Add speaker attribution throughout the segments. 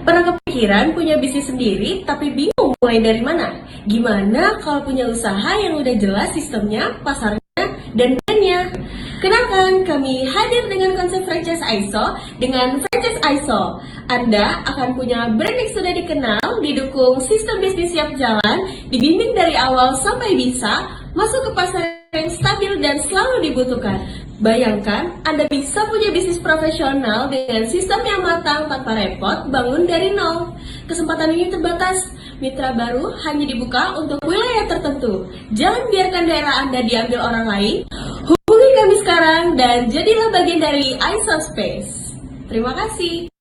Speaker 1: Pernah kepikiran punya bisnis sendiri tapi bingung mulai dari mana? Gimana kalau punya usaha yang udah jelas sistemnya, pasarnya, dan brandnya? Kenalkan, kami hadir dengan konsep franchise ISO. Dengan franchise ISO, Anda akan punya brand yang sudah dikenal, didukung sistem bisnis siap jalan, dibimbing dari awal sampai bisa, masuk ke pasar yang stabil dan selalu dibutuhkan. Bayangkan, Anda bisa punya bisnis profesional dengan sistem yang matang tanpa repot, bangun dari nol. Kesempatan ini terbatas. Mitra baru hanya dibuka untuk wilayah tertentu. Jangan biarkan daerah Anda diambil orang lain. Hubungi kami sekarang dan jadilah bagian dari ISO Space. Terima kasih.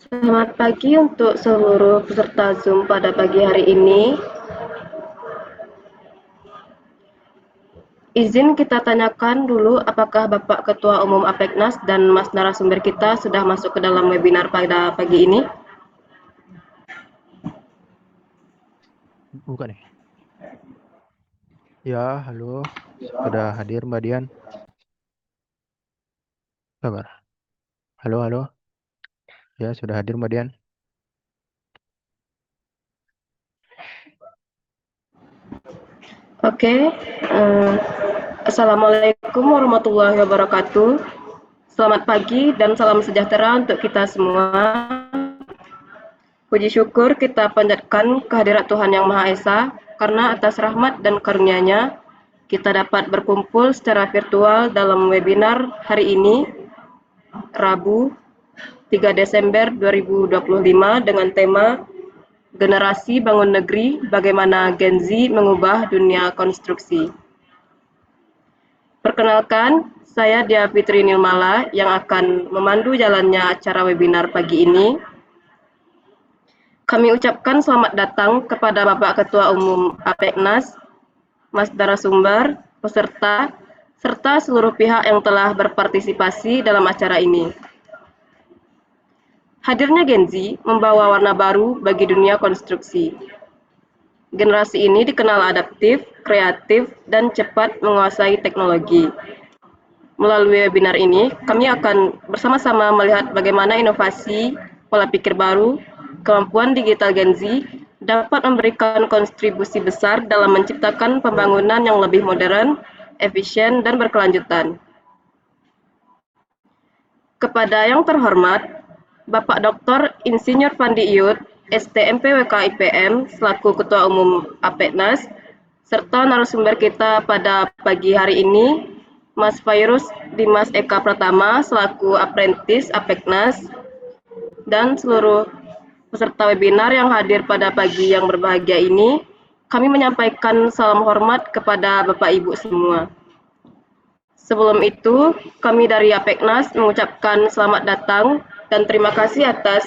Speaker 2: Selamat pagi untuk seluruh peserta Zoom pada pagi hari ini. Izin kita tanyakan dulu apakah Bapak Ketua Umum Apeknas dan Mas narasumber kita sudah masuk ke dalam webinar pada pagi ini?
Speaker 3: Bukan ya? Ya, halo. Sudah hadir Mbak Dian. Kabar. Halo, halo. Ya, sudah hadir Mbak Dian.
Speaker 2: Oke. Assalamualaikum warahmatullahi wabarakatuh. Selamat pagi dan salam sejahtera untuk kita semua. Puji syukur kita panjatkan kehadirat Tuhan Yang Maha Esa, karena atas rahmat dan karunia-Nya kita dapat berkumpul secara virtual dalam webinar hari ini, Rabu 3 Desember 2025 dengan tema Generasi Bangun Negeri, Bagaimana Gen Z Mengubah Dunia Konstruksi. Perkenalkan, saya Dia Fitri Nilmala yang akan memandu jalannya acara webinar pagi ini. Kami ucapkan selamat datang kepada Bapak Ketua Umum Apeknas, Mas narasumber, peserta, serta seluruh pihak yang telah berpartisipasi dalam acara ini. Hadirnya Gen Z membawa warna baru bagi dunia konstruksi. Generasi ini dikenal adaptif, kreatif, dan cepat menguasai teknologi. Melalui webinar ini, kami akan bersama-sama melihat bagaimana inovasi, pola pikir baru, kemampuan digital Gen Z dapat memberikan kontribusi besar dalam menciptakan pembangunan yang lebih modern, efisien, dan berkelanjutan. Kepada yang terhormat, Bapak Dr. Insinyur Fandi Iyut, STMPWK IPM, selaku Ketua Umum Apeknas, serta narasumber kita pada pagi hari ini, Mas Fairuz Dimas Eka Pratama, selaku Apprentice Apeknas, dan seluruh peserta webinar yang hadir pada pagi yang berbahagia ini, kami menyampaikan salam hormat kepada Bapak Ibu semua. Sebelum itu, kami dari Apeknas mengucapkan selamat datang dan terima kasih atas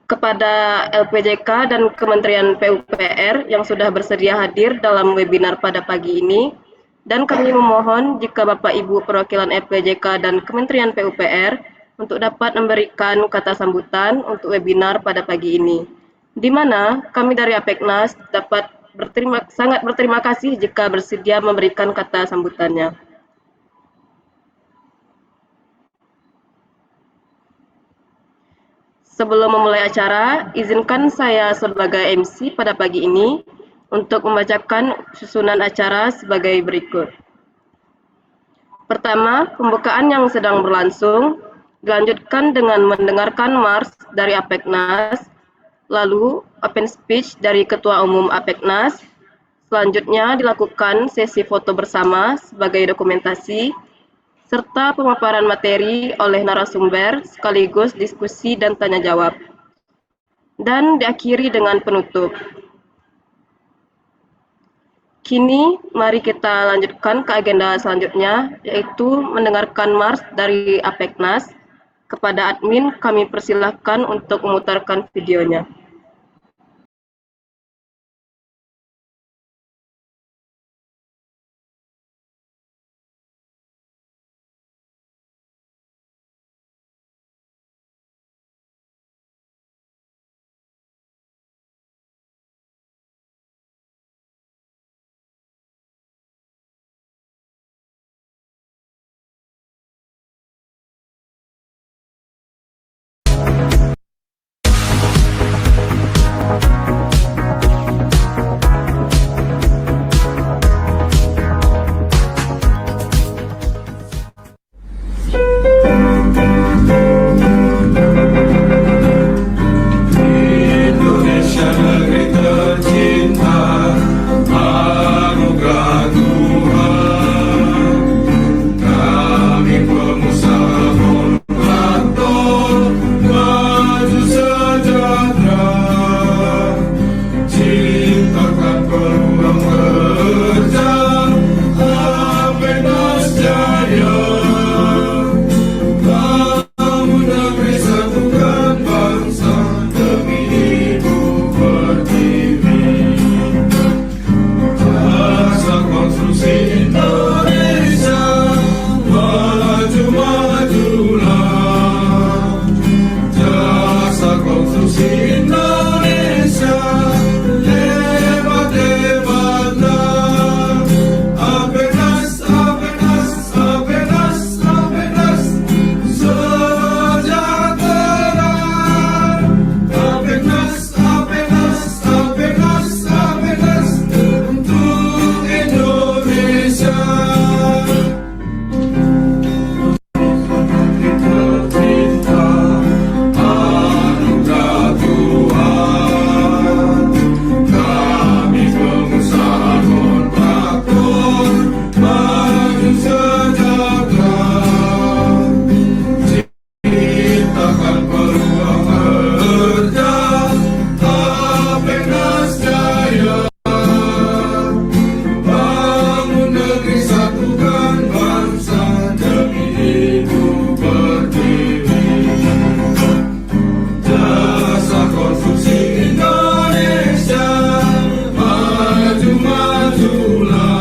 Speaker 2: kepada LPJK dan Kementerian PUPR yang sudah bersedia hadir dalam webinar pada pagi ini, dan kami memohon jika Bapak Ibu perwakilan LPJK dan Kementerian PUPR untuk dapat memberikan kata sambutan untuk webinar pada pagi ini, di mana kami dari APEKNAS dapat sangat berterima kasih jika bersedia memberikan kata sambutannya. Sebelum memulai acara, izinkan saya sebagai MC pada pagi ini untuk membacakan susunan acara sebagai berikut. Pertama, pembukaan yang sedang berlangsung, dilanjutkan dengan mendengarkan mars dari APEKNAS, lalu open speech dari Ketua Umum APEKNAS, selanjutnya dilakukan sesi foto bersama sebagai dokumentasi, serta pemaparan materi oleh narasumber sekaligus diskusi dan tanya jawab, dan diakhiri dengan penutup. Kini, mari kita lanjutkan ke agenda selanjutnya, yaitu mendengarkan mars dari APEKNAS. Kepada admin, kami persilahkan untuk memutarkan videonya.
Speaker 4: Indonesia negeri tercinta, anugerah Tuhan. Kami pengusaha kontraktor, maju sejahtera, ciptakan peluang kerja, APEKNAS jaya. Bangun negeri, satukan bangsa, demi hidup pertiwi. Jasa konstruksi Indonesia, maju majulah. Jasa konstruksi Indonesia, hebat hebatlah. APEKNAS, APEKNAS, APEKNAS, APEKNAS, sejahtera. APEKNAS, APEKNAS, APEKNAS, APEKNAS, untuk Indonesia. Tercinta, anugerah Tuhan. Kami pengusaha kontraktor, maju sejahtera, ciptakan peluang kerja, APEKNAS jaya. Bangun negeri, satukan bangsa, demi hidup pertiwi. Jasa konstruksi Indonesia, maju majulah.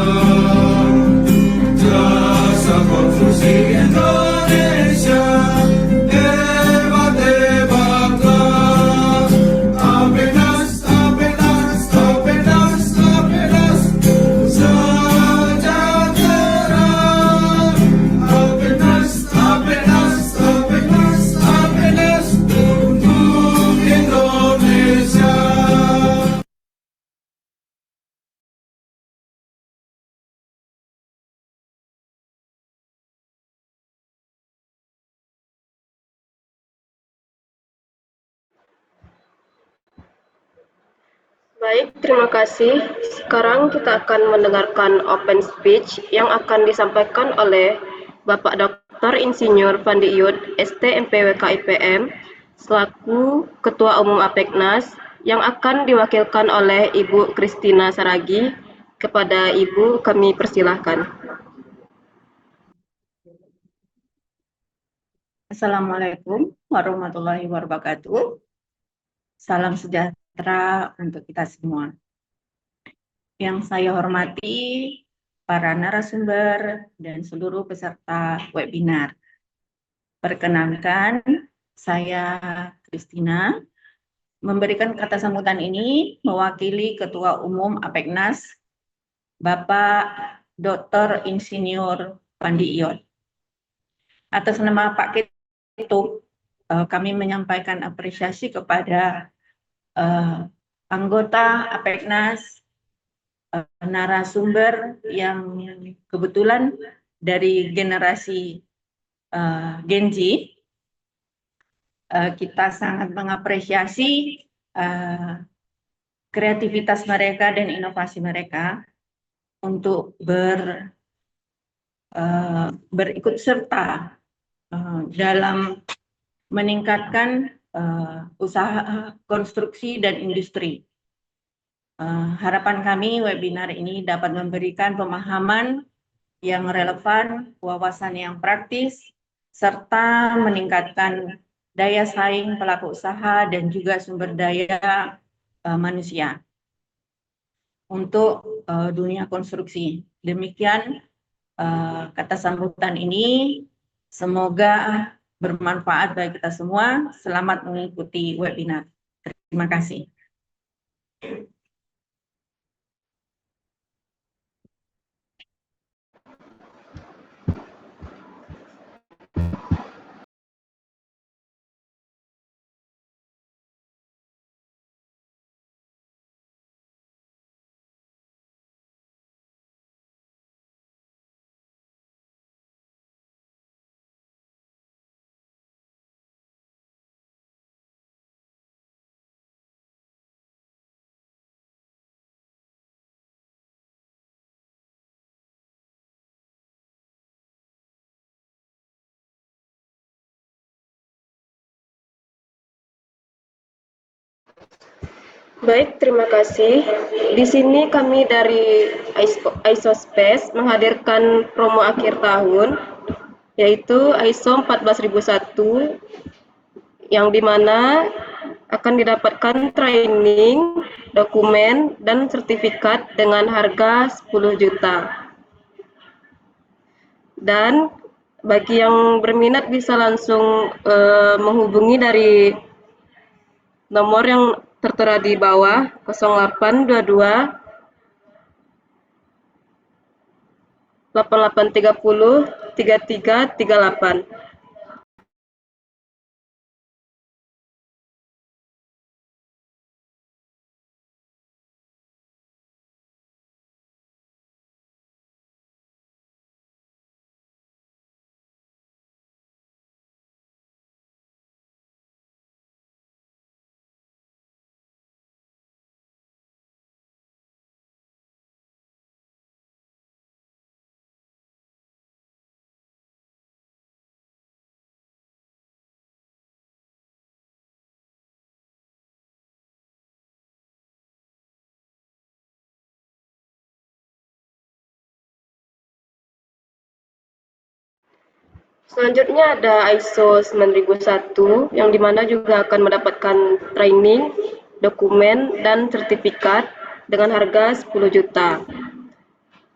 Speaker 4: Jasa konstruksi Indonesia, hebat hebatlah. APEKNAS, APEKNAS, APEKNAS, APEKNAS, sejahtera. APEKNAS, APEKNAS, APEKNAS, APEKNAS, untuk Indonesia.
Speaker 2: Baik, terima kasih. Sekarang kita akan mendengarkan open speech yang akan disampaikan oleh Bapak Dr. Insinyur Fandi Iyut, STMPWK IPM, selaku Ketua Umum APEKNAS, yang akan diwakilkan oleh Ibu Christina Saragi. Kepada Ibu, kami persilahkan.
Speaker 5: Assalamualaikum warahmatullahi wabarakatuh. Salam sejahtera untuk kita semua. Yang saya hormati para narasumber dan seluruh peserta webinar. Perkenankan, saya Kristina memberikan kata sambutan ini mewakili Ketua Umum APEKNAS, Bapak Dr. Insinyur Pandi Iyot. Atas nama Pak Ketum, kami menyampaikan apresiasi kepada anggota APEKNAS, narasumber yang kebetulan dari generasi Gen Z. Kita sangat mengapresiasi kreativitas mereka dan inovasi mereka untuk berikut serta dalam meningkatkan usaha konstruksi dan industri. Harapan kami webinar ini dapat memberikan pemahaman yang relevan, wawasan yang praktis, serta meningkatkan daya saing pelaku usaha dan juga sumber daya manusia untuk dunia konstruksi. Demikian kata sambutan ini, semoga bermanfaat bagi kita semua. Selamat mengikuti webinar. Terima kasih.
Speaker 2: Baik, terima kasih. Di sini kami dari ISOSpace menghadirkan promo akhir tahun, yaitu ISO 14001, yang dimana akan didapatkan training, dokumen, dan sertifikat dengan harga 10 juta. Dan bagi yang berminat bisa langsung menghubungi dari nomor yang tertera di bawah 0822 8830 3338. Selanjutnya ada ISO 9001 yang dimana juga akan mendapatkan training, dokumen, dan sertifikat dengan harga 10 juta.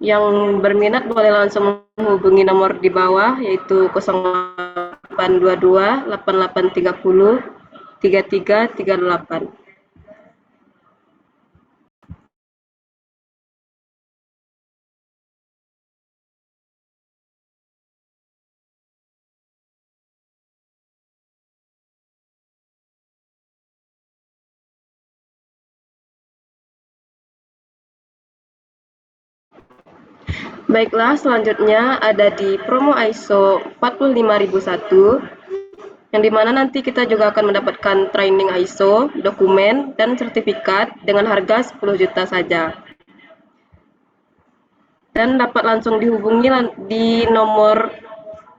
Speaker 2: Yang berminat boleh langsung menghubungi nomor di bawah yaitu 0822 8830 3338. Baiklah, selanjutnya ada di promo ISO 45001, yang dimana nanti kita juga akan mendapatkan training ISO, dokumen, dan sertifikat dengan harga 10 juta saja. Dan dapat langsung dihubungi di nomor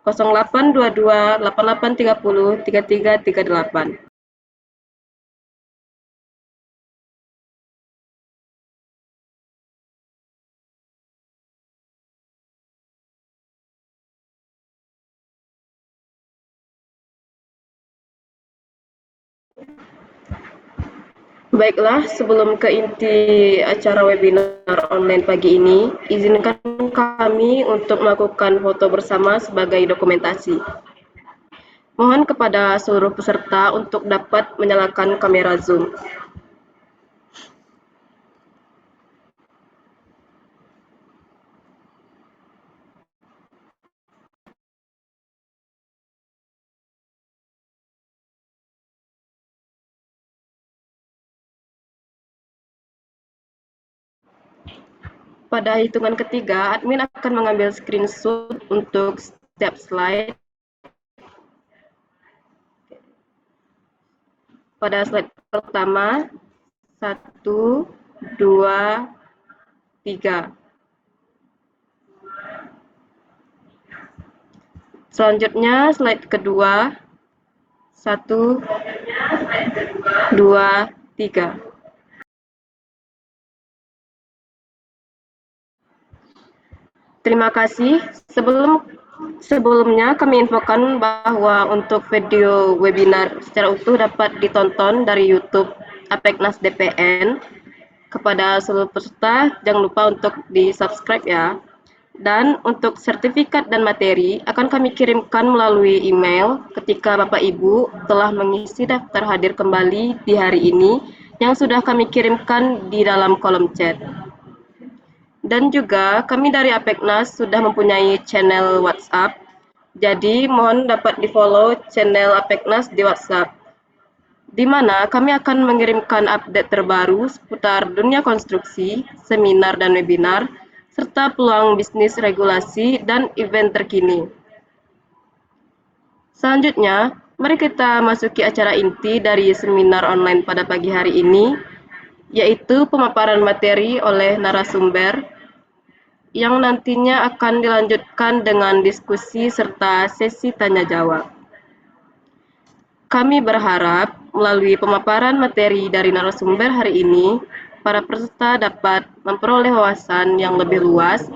Speaker 2: 0822 8830 3338. Baiklah, sebelum ke inti acara webinar online pagi ini, izinkan kami untuk melakukan foto bersama sebagai dokumentasi. Mohon kepada seluruh peserta untuk dapat menyalakan kamera Zoom. Pada hitungan ketiga, admin akan mengambil screenshot untuk setiap slide. Pada slide pertama, 1, 2, 3. Selanjutnya slide kedua, 1, 2, 3. Terima kasih. Sebelumnya kami infokan bahwa untuk video webinar secara utuh dapat ditonton dari YouTube Apeknas DPN. Kepada seluruh peserta, jangan lupa untuk di-subscribe ya. Dan untuk sertifikat dan materi akan kami kirimkan melalui email ketika Bapak Ibu telah mengisi daftar hadir kembali di hari ini yang sudah kami kirimkan di dalam kolom chat. Dan juga kami dari Apeknas sudah mempunyai channel WhatsApp. Jadi mohon dapat di-follow channel Apeknas di WhatsApp, di mana kami akan mengirimkan update terbaru seputar dunia konstruksi, seminar dan webinar, serta peluang bisnis regulasi dan event terkini. Selanjutnya, mari kita masuki acara inti dari seminar online pada pagi hari ini, yaitu pemaparan materi oleh narasumber yang nantinya akan dilanjutkan dengan diskusi serta sesi tanya jawab. Kami berharap melalui pemaparan materi dari narasumber hari ini, para peserta dapat memperoleh wawasan yang lebih luas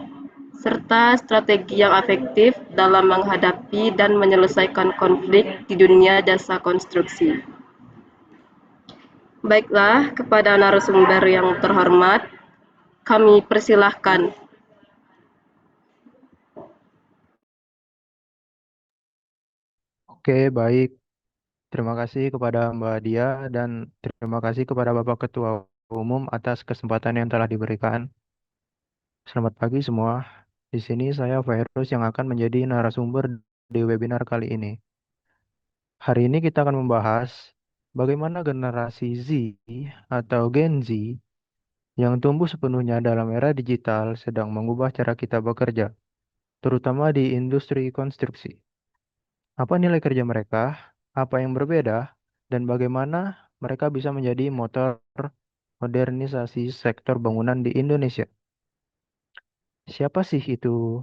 Speaker 2: serta strategi yang efektif dalam menghadapi dan menyelesaikan konflik di dunia jasa konstruksi. Baiklah, kepada narasumber yang terhormat, kami persilahkan.
Speaker 3: Oke, baik. Terima kasih kepada Mbak Dia dan terima kasih kepada Bapak Ketua Umum atas kesempatan yang telah diberikan. Selamat pagi semua. Di sini saya Virus yang akan menjadi narasumber di webinar kali ini. Hari ini kita akan membahas bagaimana generasi Z atau Gen Z yang tumbuh sepenuhnya dalam era digital sedang mengubah cara kita bekerja, terutama di industri konstruksi. Apa nilai kerja mereka, apa yang berbeda, dan bagaimana mereka bisa menjadi motor modernisasi sektor bangunan di Indonesia. Siapa sih itu?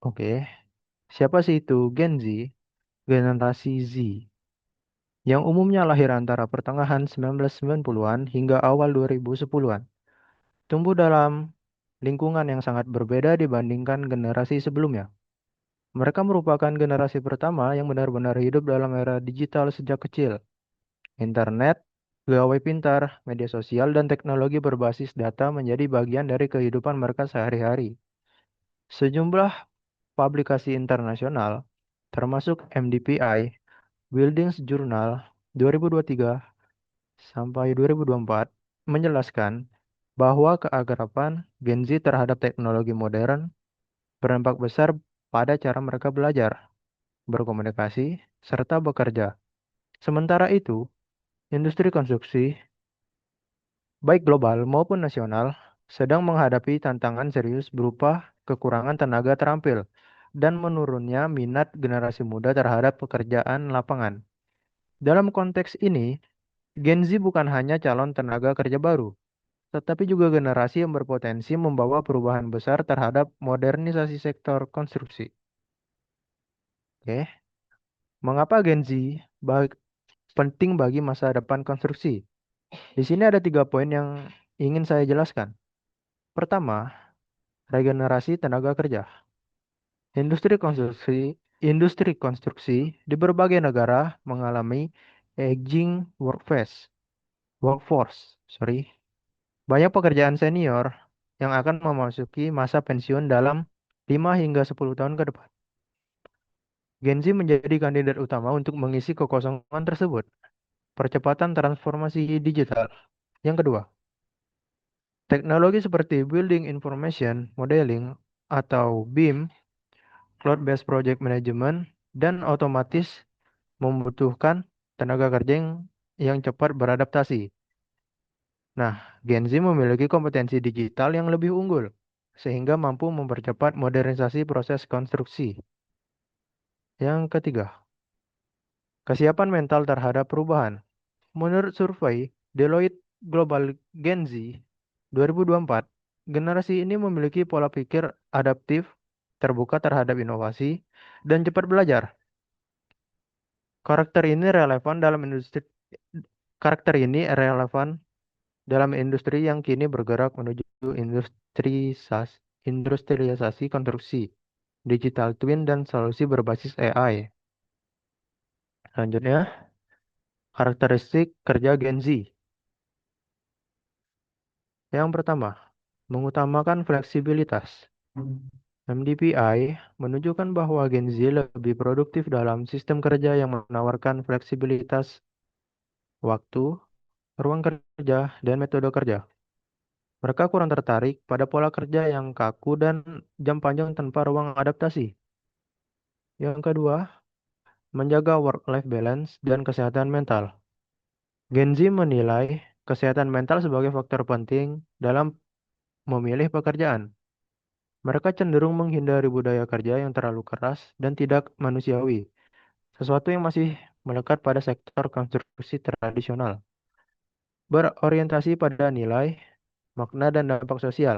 Speaker 3: Oke, siapa sih itu Gen Z? Generasi Z, yang umumnya lahir antara pertengahan 1990-an hingga awal 2010-an. Tumbuh dalam lingkungan yang sangat berbeda dibandingkan generasi sebelumnya. Mereka merupakan generasi pertama yang benar-benar hidup dalam era digital sejak kecil. Internet, gawai pintar, media sosial, dan teknologi berbasis data menjadi bagian dari kehidupan mereka sehari-hari. Sejumlah publikasi internasional, termasuk MDPI, Buildings Journal 2023 sampai 2024, menjelaskan bahwa keakraban Gen Z terhadap teknologi modern berdampak besar pada cara mereka belajar, berkomunikasi, serta bekerja. Sementara itu, industri konstruksi, baik global maupun nasional, sedang menghadapi tantangan serius berupa kekurangan tenaga terampil dan menurunnya minat generasi muda terhadap pekerjaan lapangan. Dalam konteks ini, Gen Z bukan hanya calon tenaga kerja baru, tetapi juga generasi yang berpotensi membawa perubahan besar terhadap modernisasi sektor konstruksi. Oke, mengapa Gen Z penting bagi masa depan konstruksi? Di sini ada 3 poin yang ingin saya jelaskan. Pertama, regenerasi tenaga kerja. Industri konstruksi di berbagai negara mengalami aging workforce workforce, sorry. Banyak pekerjaan senior yang akan memasuki masa pensiun dalam 5 hingga 10 tahun ke depan. Gen Z menjadi kandidat utama untuk mengisi kekosongan tersebut. Percepatan transformasi digital. Yang kedua, teknologi seperti Building Information Modeling atau BIM, Cloud-based Project Management, dan otomatis membutuhkan tenaga kerja yang cepat beradaptasi. Nah, Gen Z memiliki kompetensi digital yang lebih unggul, sehingga mampu mempercepat modernisasi proses konstruksi. Yang ketiga, kesiapan mental terhadap perubahan. Menurut survei Deloitte Global Gen Z 2024, generasi ini memiliki pola pikir adaptif, terbuka terhadap inovasi, dan cepat belajar. Karakter ini relevan dalam industri Karakter ini relevan dalam industri yang kini bergerak menuju industrialisasi konstruksi, digital twin, dan solusi berbasis AI. Selanjutnya, karakteristik kerja Gen Z. Yang pertama, mengutamakan fleksibilitas. MDPI menunjukkan bahwa Gen Z lebih produktif dalam sistem kerja yang menawarkan fleksibilitas waktu, ruang kerja, dan metode kerja. Mereka kurang tertarik pada pola kerja yang kaku dan jam panjang tanpa ruang adaptasi. Yang kedua, menjaga work-life balance dan kesehatan mental. Gen Z menilai kesehatan mental sebagai faktor penting dalam memilih pekerjaan. Mereka cenderung menghindari budaya kerja yang terlalu keras dan tidak manusiawi, sesuatu yang masih melekat pada sektor konstruksi tradisional. Berorientasi pada nilai, makna, dan dampak sosial.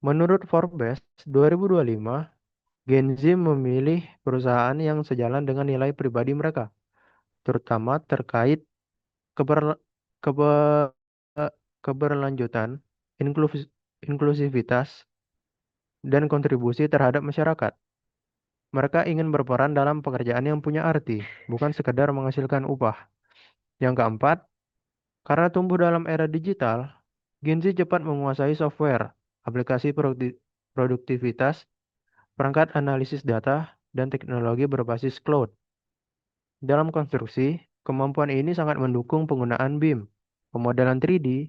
Speaker 3: Menurut Forbes 2025, Gen Z memilih perusahaan yang sejalan dengan nilai pribadi mereka, terutama terkait keber- kebe- eh, keberlanjutan, inklusivitas, dan kontribusi terhadap masyarakat. Mereka ingin berperan dalam pekerjaan yang punya arti, bukan sekedar menghasilkan upah. Yang keempat, karena tumbuh dalam era digital, Gen Z cepat menguasai software, aplikasi produktivitas, perangkat analisis data, dan teknologi berbasis cloud. Dalam konstruksi, kemampuan ini sangat mendukung penggunaan BIM, pemodelan 3D,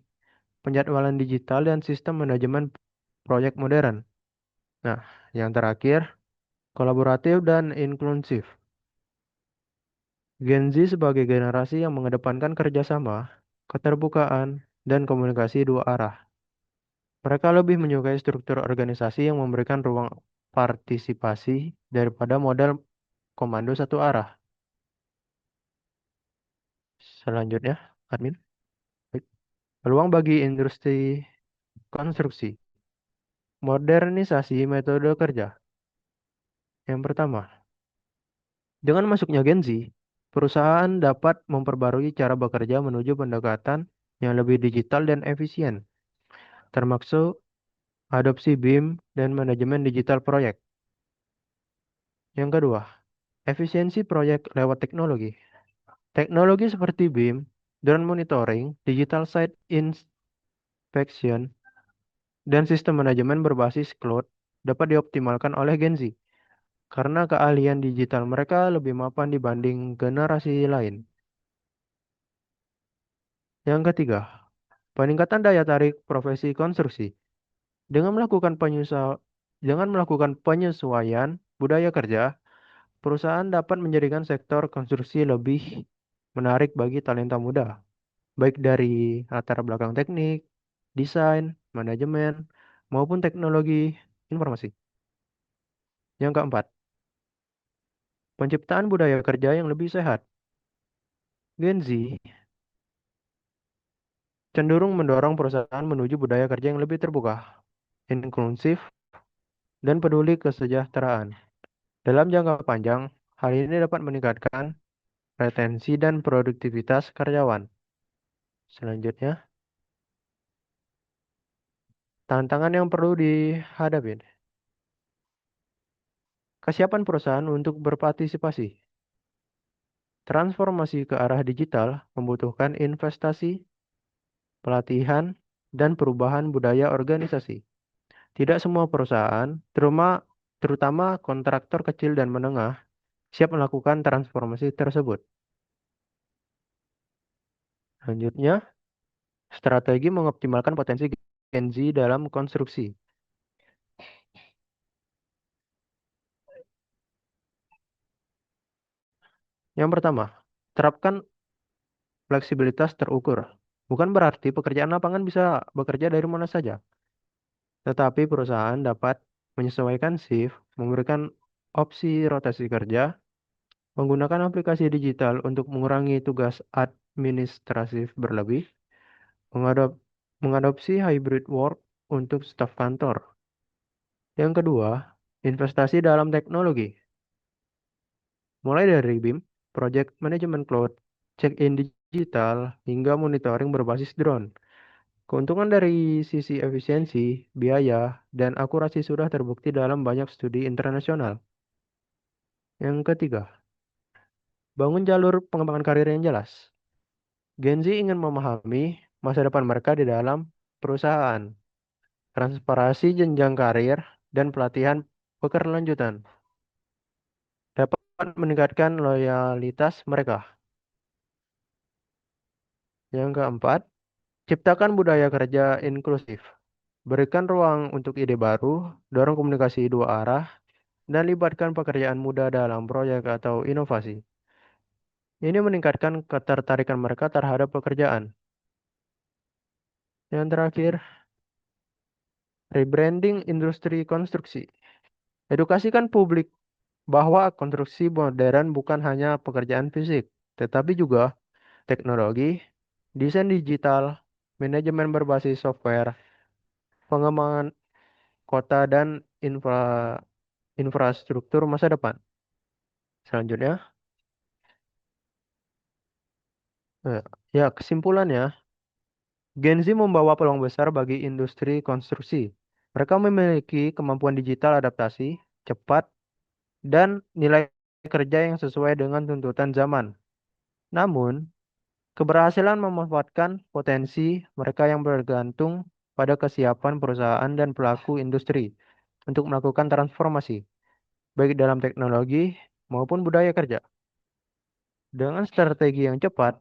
Speaker 3: penjadwalan digital, dan sistem manajemen proyek modern. Nah, yang terakhir, kolaboratif dan inklusif. Gen Z sebagai generasi yang mengedepankan kerjasama, keterbukaan, dan komunikasi dua arah. Mereka lebih menyukai struktur organisasi yang memberikan ruang partisipasi daripada model komando satu arah. Selanjutnya, admin. Baik. Peluang bagi industri konstruksi. Modernisasi metode kerja. Yang pertama, dengan masuknya Gen Z, perusahaan dapat memperbarui cara bekerja menuju pendekatan yang lebih digital dan efisien, termasuk adopsi BIM dan manajemen digital proyek. Yang kedua, efisiensi proyek lewat teknologi. Teknologi seperti BIM, drone monitoring, digital site inspection, dan sistem manajemen berbasis cloud dapat dioptimalkan oleh Gen Z karena keahlian digital mereka lebih mapan dibanding generasi lain. Yang ketiga, peningkatan daya tarik profesi konstruksi. Dengan melakukan penyesuaian budaya kerja, perusahaan dapat menjadikan sektor konstruksi lebih menarik bagi talenta muda, baik dari latar belakang teknik, desain, manajemen, maupun teknologi informasi. Yang keempat, penciptaan budaya kerja yang lebih sehat. Gen Z cenderung mendorong perusahaan menuju budaya kerja yang lebih terbuka, inklusif, dan peduli kesejahteraan. Dalam jangka panjang, hal ini dapat meningkatkan retensi dan produktivitas karyawan. Selanjutnya, tantangan yang perlu dihadapi. Kesiapan perusahaan untuk berpartisipasi. Transformasi ke arah digital membutuhkan investasi, pelatihan, dan perubahan budaya organisasi. Tidak semua perusahaan, terutama kontraktor kecil dan menengah, siap melakukan transformasi tersebut. Selanjutnya, strategi mengoptimalkan potensi Gen Z dalam konstruksi. Yang pertama, terapkan fleksibilitas terukur. Bukan berarti pekerjaan lapangan bisa bekerja dari mana saja, tetapi perusahaan dapat menyesuaikan shift, memberikan opsi rotasi kerja, menggunakan aplikasi digital untuk mengurangi tugas administratif berlebih, mengadopsi hybrid work untuk staf kantor. Yang kedua, investasi dalam teknologi. Mulai dari BIM, Project Management Cloud, check-in digital, hingga monitoring berbasis drone. Keuntungan dari sisi efisiensi, biaya, dan akurasi sudah terbukti dalam banyak studi internasional. Yang ketiga, bangun jalur pengembangan karir yang jelas. Gen Z ingin memahami masa depan mereka di dalam perusahaan, transparansi jenjang karir, dan pelatihan berkelanjutan dapat meningkatkan loyalitas mereka. Yang keempat, ciptakan budaya kerja inklusif. Berikan ruang untuk ide baru, dorong komunikasi dua arah, dan libatkan pekerjaan muda dalam proyek atau inovasi. Ini meningkatkan ketertarikan mereka terhadap pekerjaan. Yang terakhir, rebranding industri konstruksi. Edukasikan publik bahwa konstruksi modern bukan hanya pekerjaan fisik, tetapi juga teknologi, desain digital, manajemen berbasis software, pengembangan kota, dan infrastruktur masa depan. Selanjutnya, ya kesimpulannya, Gen Z membawa peluang besar bagi industri konstruksi. Mereka memiliki kemampuan digital adaptasi, cepat, dan nilai kerja yang sesuai dengan tuntutan zaman. Namun, keberhasilan memanfaatkan potensi mereka yang bergantung pada kesiapan perusahaan dan pelaku industri untuk melakukan transformasi, baik dalam teknologi maupun budaya kerja. Dengan strategi yang cepat,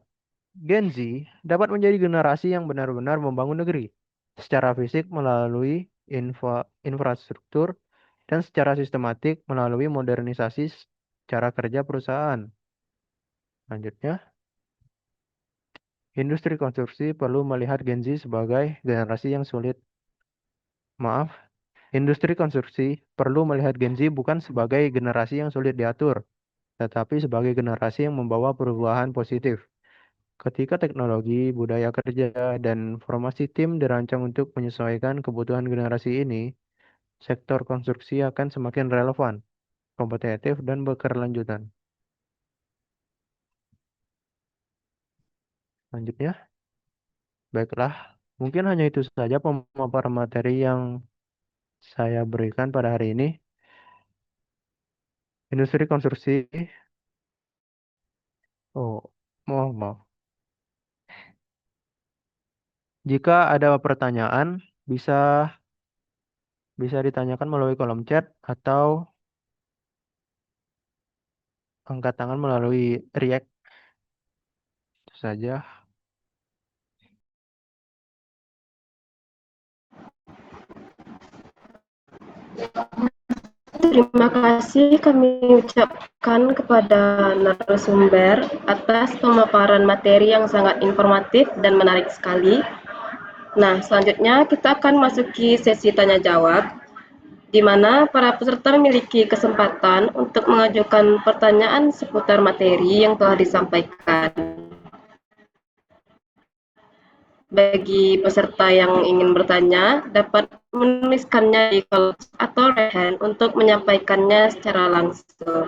Speaker 3: Gen Z dapat menjadi generasi yang benar-benar membangun negeri secara fisik melalui infrastruktur dan secara sistematik melalui modernisasi cara kerja perusahaan. Selanjutnya, industri konstruksi perlu melihat Gen Z sebagai generasi yang sulit. Maaf, industri konstruksi perlu melihat Gen Z bukan sebagai generasi yang sulit diatur, tetapi sebagai generasi yang membawa perubahan positif. Ketika teknologi, budaya kerja, dan formasi tim dirancang untuk menyesuaikan kebutuhan generasi ini, sektor konstruksi akan semakin relevan, kompetitif, dan berkelanjutan. Selanjutnya, baiklah, mungkin hanya itu saja pemaparan materi yang saya berikan pada hari ini. Industri konstruksi, oh, maaf. Jika ada pertanyaan, bisa bisa ditanyakan melalui kolom chat atau angkat tangan melalui React. Itu saja.
Speaker 2: Terima kasih kami ucapkan kepada narasumber atas pemaparan materi yang sangat informatif dan menarik sekali. Nah, selanjutnya kita akan masuki sesi tanya jawab, di mana para peserta memiliki kesempatan untuk mengajukan pertanyaan seputar materi yang telah disampaikan. Bagi peserta yang ingin bertanya, dapat menuliskannya di kolom atau raise hand untuk menyampaikannya secara langsung.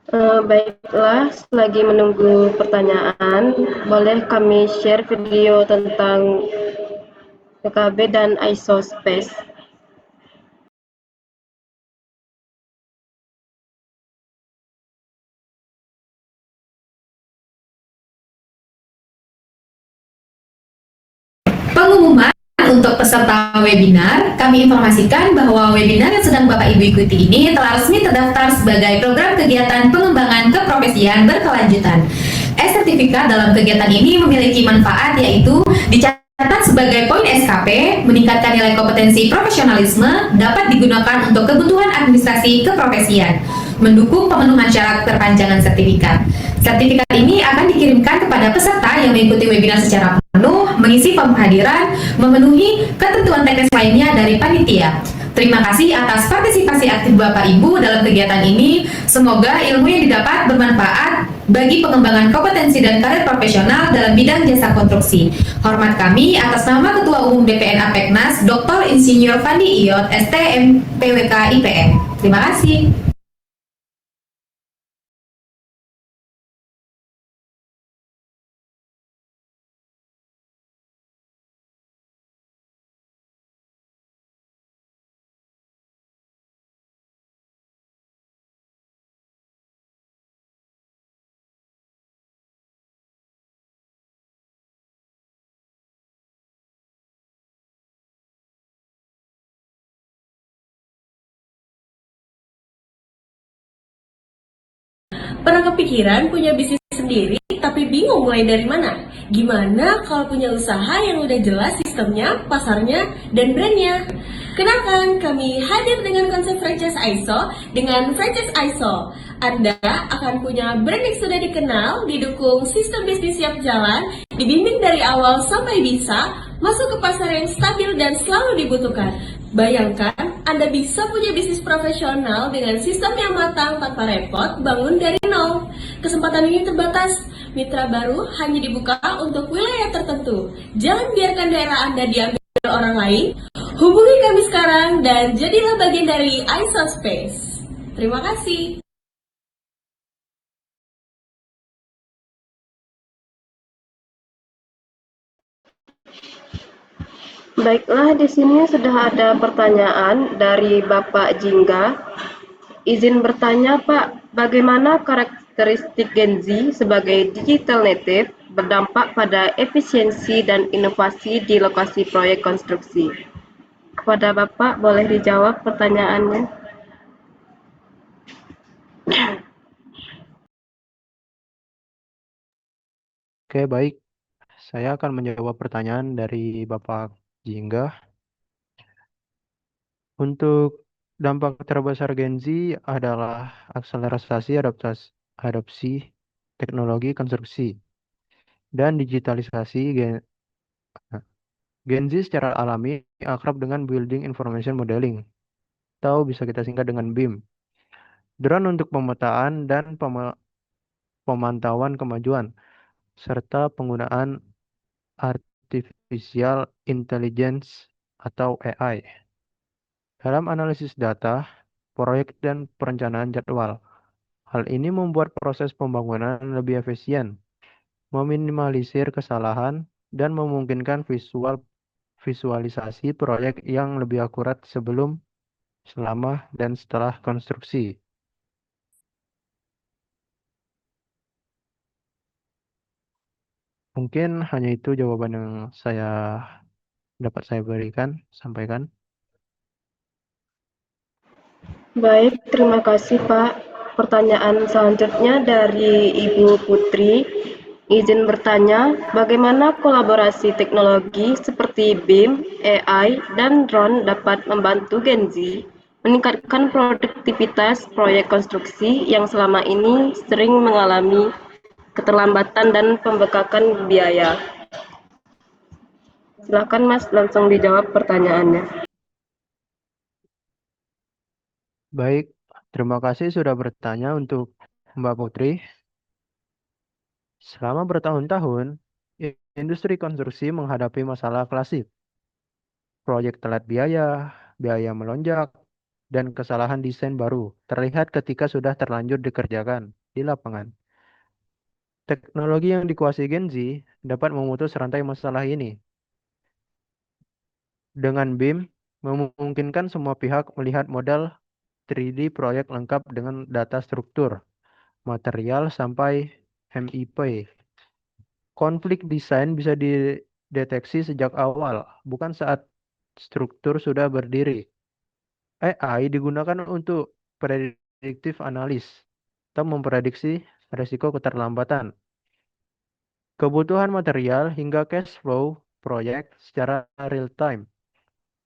Speaker 2: Baiklah, selagi menunggu pertanyaan, boleh kami share video tentang PKB dan ISO Space.
Speaker 6: Pengumuman untuk peserta webinar, kami informasikan bahwa webinar yang sedang Bapak Ibu ikuti ini telah resmi terdaftar sebagai program kegiatan pengembangan keprofesian berkelanjutan. E-sertifikat dalam kegiatan ini memiliki manfaat yaitu dicatat sebagai poin SKP, meningkatkan nilai kompetensi profesionalisme, dapat digunakan untuk kebutuhan administrasi keprofesian, mendukung pemenuhan syarat perpanjangan sertifikat. Sertifikat ini akan dikirimkan kepada peserta yang mengikuti webinar secara penuh, mengisi form kehadiran, memenuhi ketentuan teknis lainnya dari panitia. Terima kasih atas partisipasi aktif Bapak Ibu dalam kegiatan ini. Semoga ilmu yang didapat bermanfaat bagi pengembangan kompetensi dan karir profesional dalam bidang jasa konstruksi. Hormat kami atas nama Ketua Umum DPN APEKNAS, Dr. Insinyur Fandi Iyot, STM PWK IPM. Terima kasih.
Speaker 1: Pernah kepikiran punya bisnis sendiri tapi bingung mulai dari mana? Gimana kalau punya usaha yang udah jelas sistemnya, pasarnya, dan brandnya? Kenalkan, kami hadir dengan konsep franchise ISO. Dengan franchise ISO, Anda akan punya brand yang sudah dikenal, didukung sistem bisnis siap jalan, dibimbing dari awal sampai bisa, masuk ke pasar yang stabil dan selalu dibutuhkan. Bayangkan, Anda bisa punya bisnis profesional dengan sistem yang matang tanpa repot, bangun dari nol. Kesempatan ini terbatas, mitra baru hanya dibuka untuk wilayah tertentu. Jangan biarkan daerah Anda diambil orang lain. Hubungi kami sekarang dan jadilah bagian dari ISO Space. Terima kasih.
Speaker 2: Baiklah, di sini sudah ada pertanyaan dari Bapak Jingga. Izin bertanya, Pak, bagaimana karakteristik Gen Z sebagai digital native berdampak pada efisiensi dan inovasi di lokasi proyek konstruksi? Kepada Bapak, boleh dijawab pertanyaannya?
Speaker 3: Oke, baik. Saya akan menjawab pertanyaan dari Bapak Jingga. Untuk dampak terbesar Gen Z adalah akselerasi adopsi teknologi konstruksi dan digitalisasi. Gen Z secara alami akrab dengan Building Information Modeling, atau bisa kita singkat dengan BIM. Drone untuk pemetaan dan pemantauan kemajuan, serta penggunaan Artificial Intelligence atau AI dalam analisis data, proyek, dan perencanaan jadwal. Hal ini membuat proses pembangunan lebih efisien, meminimalisir kesalahan, dan memungkinkan visualisasi proyek yang lebih akurat sebelum, selama, dan setelah konstruksi. Mungkin hanya itu jawaban yang dapat saya sampaikan.
Speaker 2: Baik, terima kasih Pak. Pertanyaan selanjutnya dari Ibu Putri. Izin bertanya, bagaimana kolaborasi teknologi seperti BIM, AI, dan drone dapat membantu Gen Z meningkatkan produktivitas proyek konstruksi yang selama ini sering mengalami keterlambatan dan pembengkakan biaya? Silakan Mas, langsung dijawab pertanyaannya.
Speaker 3: Baik, terima kasih sudah bertanya untuk Mbak Putri. Selama bertahun-tahun, industri konstruksi menghadapi masalah klasik. Proyek telat biaya melonjak, dan kesalahan desain baru terlihat ketika sudah terlanjur dikerjakan. di lapangan. Teknologi yang dikuasai Gen Z dapat memutus rantai masalah ini. Dengan BIM, memungkinkan semua pihak melihat model 3D proyek lengkap dengan data struktur, material, sampai MIP. Konflik desain bisa dideteksi sejak awal, bukan saat struktur sudah berdiri. AI digunakan untuk prediktif analis atau memprediksi risiko keterlambatan, kebutuhan material, hingga cash flow proyek secara real time.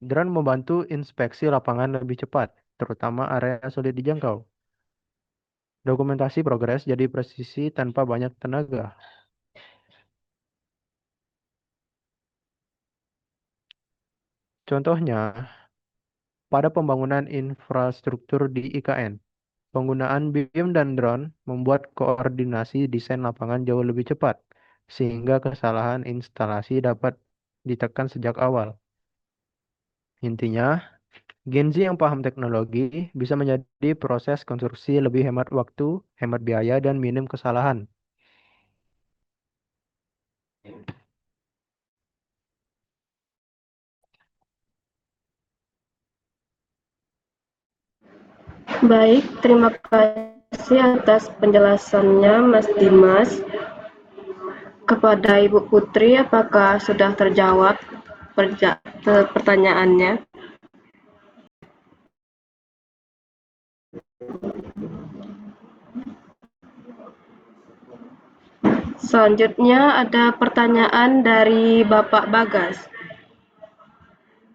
Speaker 3: Drone membantu inspeksi lapangan lebih cepat, terutama area sulit dijangkau. Dokumentasi progres jadi presisi tanpa banyak tenaga. Contohnya, pada pembangunan infrastruktur di IKN, penggunaan BIM dan drone membuat koordinasi desain lapangan jauh lebih cepat, sehingga kesalahan instalasi dapat ditekan sejak awal. Intinya, Gen Z yang paham teknologi bisa menjadi proses konstruksi lebih hemat waktu, hemat biaya, dan minim kesalahan.
Speaker 2: Baik, terima kasih atas penjelasannya Mas Dimas. Kepada Ibu Putri, apakah sudah terjawab pertanyaannya? Selanjutnya ada pertanyaan dari Bapak Bagas.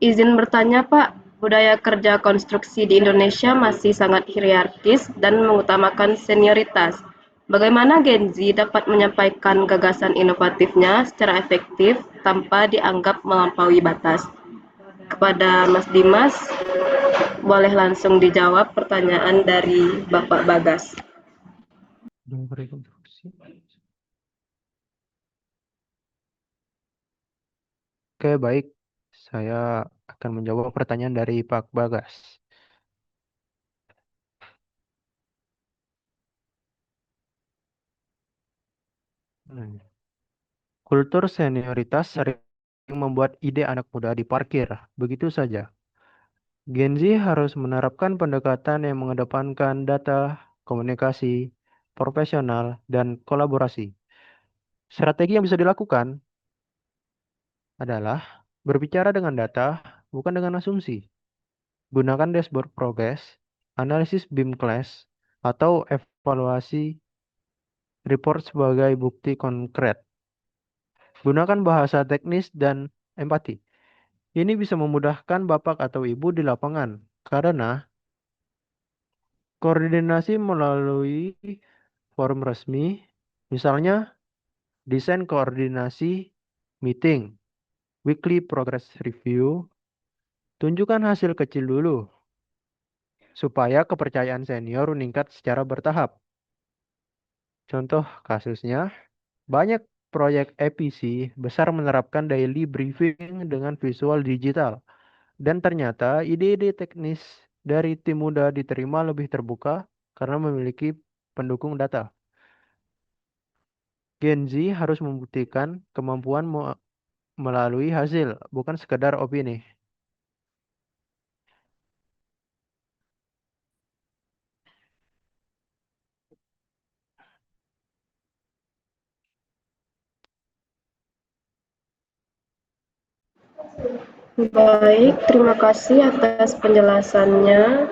Speaker 2: Izin bertanya Pak, budaya kerja konstruksi di Indonesia masih sangat hierarkis dan mengutamakan senioritas. Bagaimana Gen Z dapat menyampaikan gagasan inovatifnya secara efektif tanpa dianggap melampaui batas? Kepada Mas Dimas, boleh langsung dijawab pertanyaan dari Bapak Bagas.
Speaker 3: Oke, baik. Saya akan menjawab pertanyaan dari Pak Bagas. Kultur senioritas sering membuat ide anak muda diparkir begitu saja. Gen Z harus menerapkan pendekatan yang mengedepankan data, komunikasi, profesional, dan kolaborasi. Strategi yang bisa dilakukan adalah berbicara dengan data, bukan dengan asumsi. Gunakan dashboard progress, analisis BIM class, atau evaluasi report sebagai bukti konkret. Gunakan bahasa teknis dan empati. Ini bisa memudahkan bapak atau ibu di lapangan karena koordinasi melalui forum resmi, misalnya desain koordinasi meeting, weekly progress review. Tunjukkan hasil kecil dulu supaya kepercayaan senior meningkat secara bertahap. Contoh kasusnya, banyak proyek EPC besar menerapkan daily briefing dengan visual digital. Dan ternyata ide-ide teknis dari tim muda diterima lebih terbuka karena memiliki pendukung data. Gen Z harus membuktikan kemampuan melalui hasil, bukan sekedar opini.
Speaker 2: Baik, terima kasih atas penjelasannya.